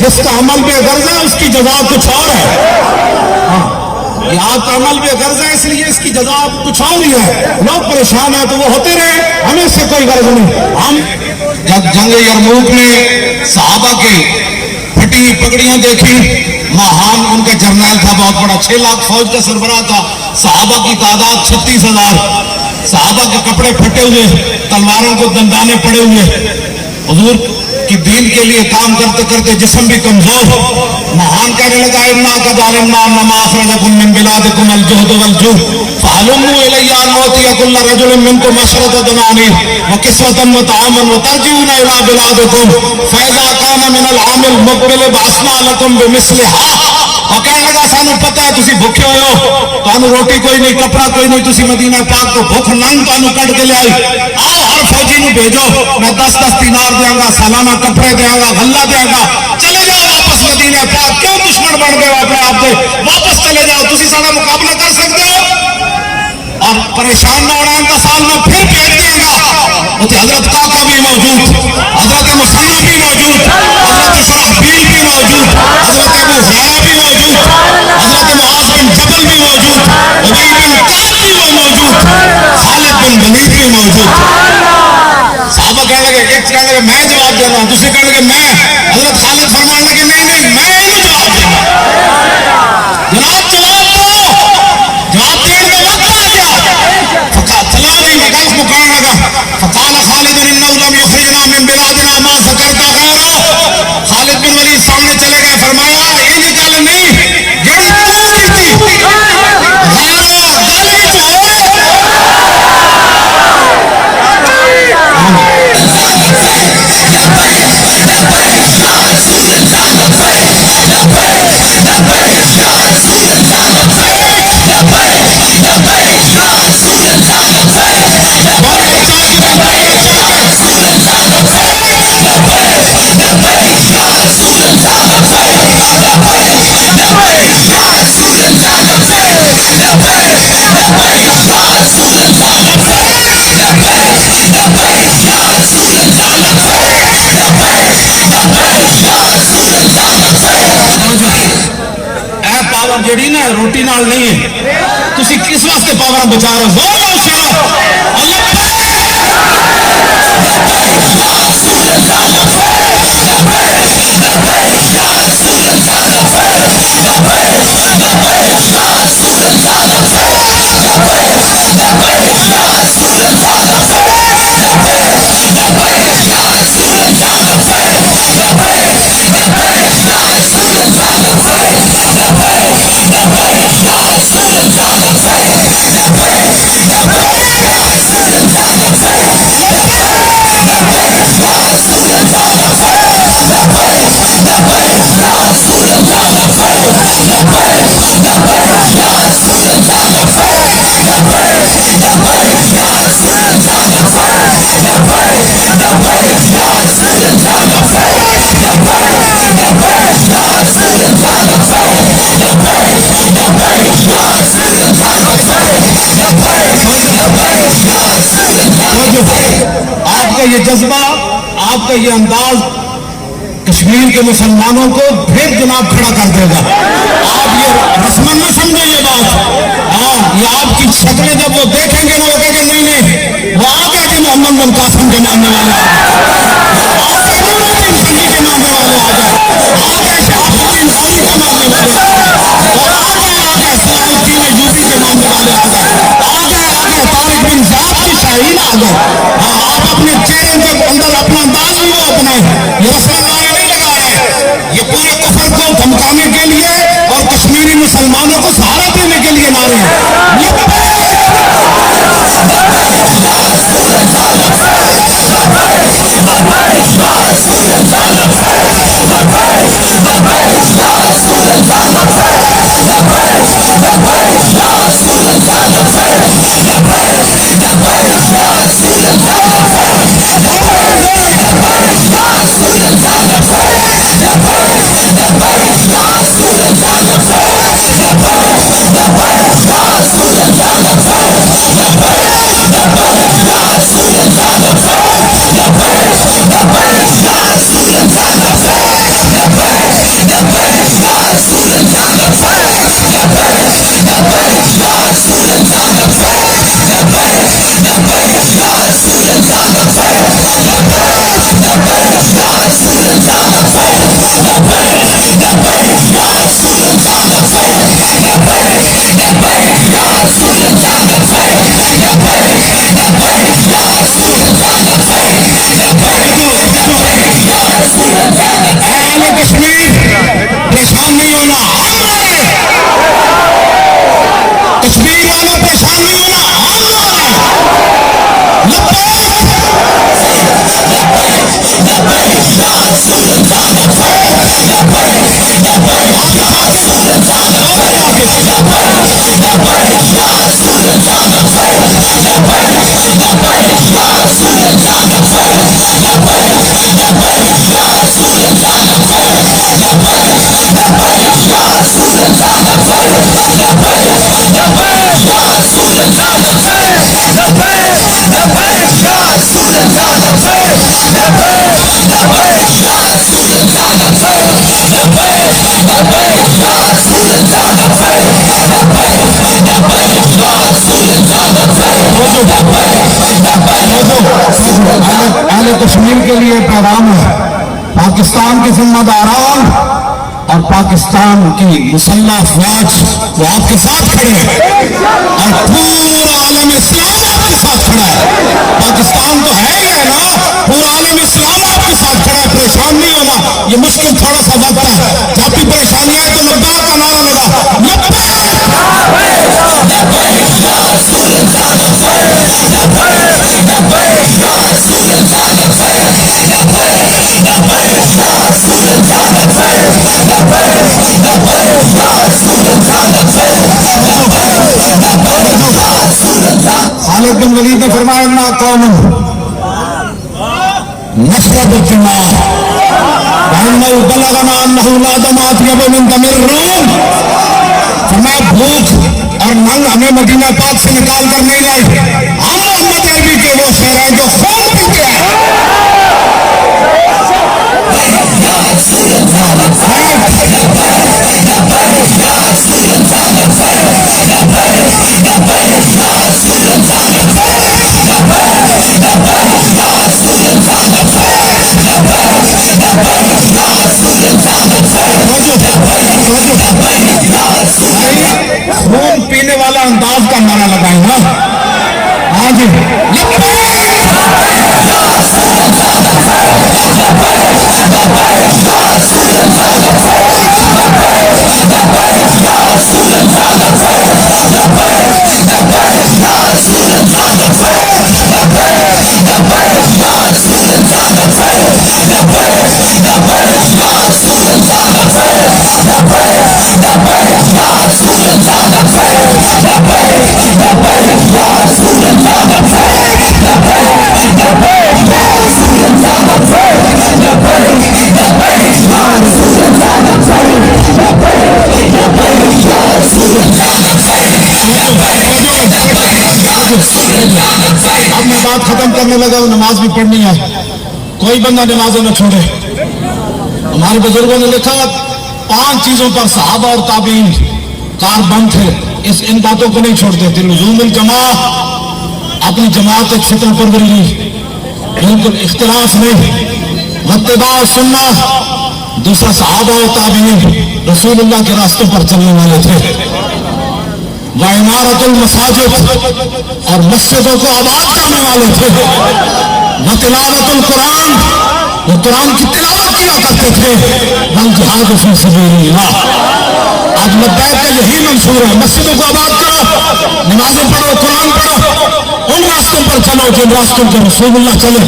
जिसका अमल बेगर्ज है उसकी जजा कुछ और है। ये आपका अमल बेगर्ज है इसलिए इसकी जजा कुछ और ही है। लोग परेशान है तो वो होते रहे, हमें इससे कोई गर्ज नहीं। हम जब जंग यरमूक में सहाबा की फटी पगड़ियां देखी, महान उनका जर्नैल था, बहुत बड़ा 6 लाख फौज का सरबराह था, सहाबा की तादाद 36,000, सहाबा के कपड़े फटे हुए, तलवारों को दंदाने पड़े हुए, हुजूर कि दीन के लिए काम करते करते जिस्म भी कमजोर। महान कहने लगा इन्ना कदारिन्ना नमाखरजकुम मिन बिलादिकुम अलजुहद वलजूह फहलुम्मु इलैया नौतिया कुल्ल रजुलिन मिनकुम अशरतन आनी व किस्वतन व तआमन व तरजीउन इला बिलादिकुम फइज़ा कान मिन अल आमिल मुक़बिल बअसना लकुम बिमिस्लिहा। और कहने लगा सानू पता है तुसी भूखे हो, तानू रोटी कोई नहीं, कपड़ा कोई नहीं, तुसी मदीना पाक तो भूख नंग तानू कट के ले आई। आओ हर फौजी नू भेजो, मैं 10-10 दिनार देंगा, सालाना कपड़े देंगा, गल्ला देंगा, चले जाओ वापस मदीना पाक। क्यों दुश्मन बन गए अपने आप के? वापस चले जाओ, तुसी सारा मुकाबला कर सकते हो। और परेशान ना होना, इनका साल में फिर भेज देगा। हजरत काका भी मौजूद, हजरत मुसन्ना भी मौजूद, हजरत शरहबील भी मौजूद, हजरत अबू हुरैरा भी मौजूद, हजरत मुआज़ बिन जबल भी मौजूद, उबई बिन काब भी वो मौजूद, खालिद बिन वलीद भी मौजूद। साहबा कहने लगे, एक कहने लगे मैं जवाब दे रहा हूं, दूसरे कहने लगे मैं। हजरत खालिद फरमाने लगे नहीं नहीं मैं ही जवाब दूंगा। जनाब जवाब दो, जवाब देने का वक्त आ गया। चला नहीं गल्फ मुकान लगा। फकाल खालिद इन्नहु लम युखरिजना मिन बिलादिना मा ज़करता गैरा। खालिद बिन वलीद सामने चले गए, फरमाया इंज गल नहीं जेड़ी तू कीती गैरा गल ही तो है। पावर जेड़ी ना रोटी नाल नहीं है, तुसी किस वास्ते पावर बचा रहे हो? जोर नाल सुनो आपका ये जज्बा, आपका ये अंदाज कश्मीर के मुसलमानों को फिर जनाब खड़ा कर देगा। आप ये रस्मन न समझे ये बात। हाँ, ये आपकी शक्लें जब वो देखेंगे ना, वो कहेंगे नहीं नहीं वो आ गए कि मोहम्मद बिन कासिम के मानने वाले आ गए, आ गए नूरुद्दीन खिलजी के मानने वाले आ गए, आ गए शहाबुद्दीन गौरी के मानने वाले आ गए, और आ गए सलाहुद्दीन अय्यूबी के मानने वाले आ गए, तारिक बिन ज़ियाद के शाहीन आ गए। हाँ, आप अपने चेहरे के अंदर अपना अंदाज नहीं वो अपने ये रस्म नारे नहीं लगा रहे, ये पूरे कुफर को धमकाने के लिए और कश्मीरी मुसलमानों को सहारा देने के लिए नारे हैं। अहले कश्मीर के लिए पैगाम है, पाकिस्तान के जिम्मेदारान और पाकिस्तान की मुसल्लह अफवाज वो आपके साथ खड़े हैं और पूरा आलम इस्लाम आपके साथ खड़ा है। पाकिस्तान तो है ही है ना, पूरा आलम इस्लाम आपके साथ खड़ा है। परेशान नहीं होना, ये मुश्किल थोड़ा सा वक्त है। जब भी परेशानी है तो लब्बैक का नारा लगा, खालिद बिन वलीद ने फरमाया ना कौम नफरत जिमा फरमाया भूख और नंग हमें मदीना पाक से निकाल कर नहीं लाई, हम मोहम्मद अरबी के वो शेर हैं जो खून पीते हैं। खून पीने वाला अंदाज का नारा लगाए ना। हाँ जी, अब मैं बात खत्म करने लगा हूं। नमाज भी पढ़नी है, कोई बंदा नमाजें न छोड़े। हमारे बुजुर्गों ने लिखा 5 चीजों पर सहाबा और ताबीन कारबंद थे, इन बातों को नहीं छोड़ते थे। लुज़ूमुल जमा, अपनी जमात एक शक्ल पर बनी, बिल्कुल इख्तिलाफ नहीं। वत्तिबा सुन्ना, दूसरा सहाबा और ताबीन रसूलुल्लाह के रास्तों पर चलने वाले थे। व इमारतुल मसाजिद, और मस्जिदों को आबाद करने वाले थे। व तिलावतुल कुरान, वो कुरान की तिलावत किया करते थे। वल जिहाद फी सबीलिल्लाह, आज लब्बैक का यही मंशूर है। मस्जिदों को आबाद करो, नमाजें पढ़ो, कुरान पढ़ो, उन रास्तों पर चलो जिन रास्तों पर रसूलुल्लाह चले,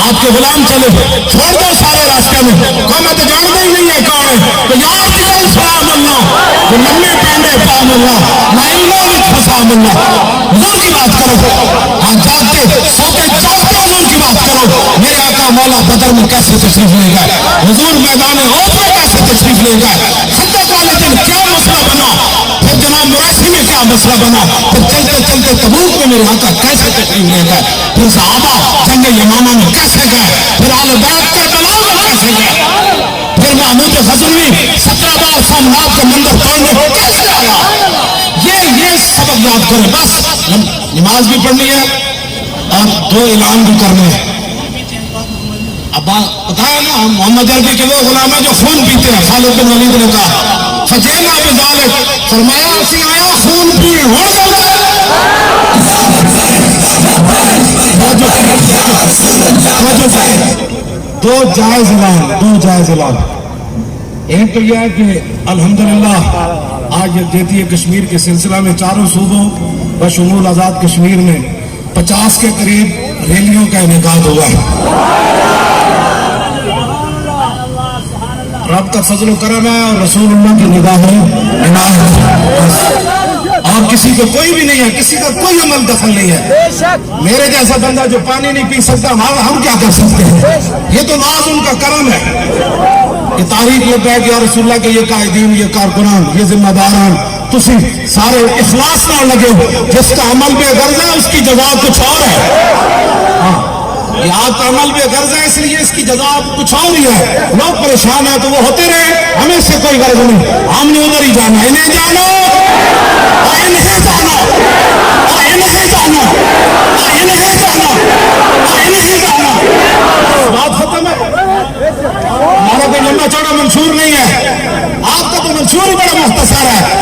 आपके गुलाम चले। छोड़ दो सारे रास्ते में, को मैं तो जानता ही नहीं है कौन है, तो यार किधर सलामुल्लाह, जो लम्बे पेंडे पामुल्लाह, नाइलो में फसामुल्लाह, नूर की बात करो। आज जागते सोते जागते नूर की बात करो। मेरे आका मौला बदर में कैसे तशरीफ ले गए, हुजूर मैदान औद में कैसे तशरीफ ले गए, खंदक वाले दिन क्या मसला बना, फिर जनाब मुरासी में क्या मसला बना, फिर चलते चलते तबूक में मेरे आका कैसे तशरीफ ले गए, फिर सहाबा जंग यमामा में कैसे गए, फिर आले बैत करबला में कैसे गए, फिर महमूद गजनवी 17 बार सोमनाथ का मंदिर तोड़ने कैसे आया। ये सबक याद करें। बस नमाज भी पढ़नी है और 2 ऐलान भी करने हैं। अब बताया ना, हम मोहम्मद अरबी के वो गुलाम है जो खून पीते हैं। खालिद बिन वलीद ने कहा फजेना बिज़ालिक, फरमाया असी आया खून पीण हो जाता है। दो जायज ऐलान। एक तो यह है कि अल्हम्दुलिल्लाह आज जद्दीय कश्मीर के सिलसिला में चारों सूबों बशमूल आज़ाद कश्मीर में 50 के करीब रैलियों का इनेकाद हुआ है। रब का फजल करम है और रसूलुल्लाह की निगाहें इनाम है। और किसी को कोई भी नहीं है, किसी का कोई अमल दखल नहीं है। मेरे जैसा बंदा जो पानी नहीं पी सकता, हम क्या कर सकते हैं। ये तो नाज उनका करम है। ये तारीख लगता है कि या रसूलुल्लाह के ये कायदीन, ये कारकुनान, ये जिम्मेदारान तुसी सारे इखलास नाल लगे हो। जिसका अमल बेगर्ज है उसकी जवाब कुछ और है। हाँ, यहाँ तो अमल भी गर्ज है, इसलिए इसकी जजा कुछ और ही है। लोग परेशान है तो वो होते रहे, हमें इससे कोई गर्ज नहीं। हमने उधर ही जाना, इन्हें जानो, इन्हें जानो, इन्हें जानो, इन्हें जानो, इन्हें जानो। बात खत्म है। हमारा कोई लंबा चौड़ा मंशूर नहीं है, आपका तो मंशूर ही बड़ा मुख्तसर है।